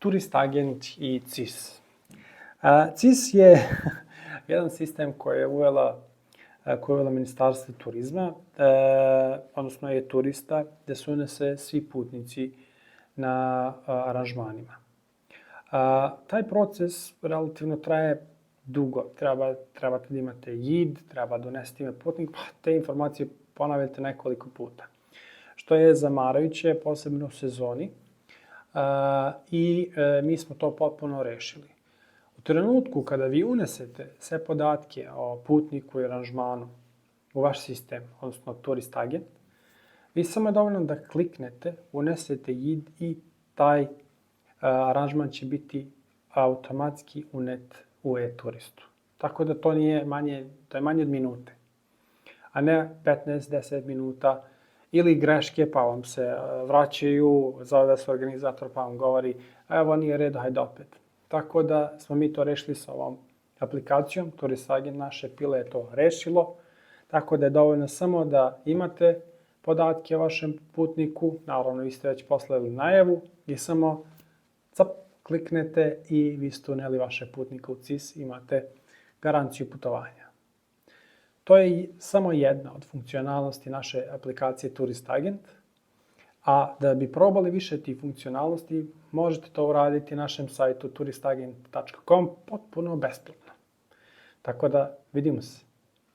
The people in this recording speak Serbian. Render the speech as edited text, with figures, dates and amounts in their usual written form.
Turist Agent i CIS. CIS je jedan sistem koji je uvela Ministarstvo turizma, odnosno je turista, gde se unese svi putnici na aranžmanima. Taj proces relativno traje dugo. Trebate da imate JID, treba donesti ime putnik, pa te informacije ponavljate nekoliko puta. Što je zamarajuće, posebno u sezoni. I mi smo to potpuno rešili. U trenutku kada vi unesete sve podatke o putniku i aranžmanu u vaš sistem, odnosno Turist Agent, vi samo je dovoljno da kliknete, unesete JID i taj aranžman će biti automatski unet u e-turistu. Tako da to je manje od minute, a ne 15-10 minuta ili greške pa vam se vraćaju, zove se organizator pa vam govori evo nije red, hajde opet. Tako da smo mi to rešili sa ovom aplikacijom, Turist Agent naše pile je to rešilo, tako da je dovoljno samo da imate podatke o vašem putniku, naravno vi ste već poslali najavu i samo kliknete i vi ste uneli vaše putnika u CIS, imate garanciju putovanja. To je samo jedna od funkcionalnosti naše aplikacije Turist Agent, a da bi probali više tih funkcionalnosti, možete to uraditi na našem sajtu turistagent.com potpuno besplatno. Tako da vidimo se.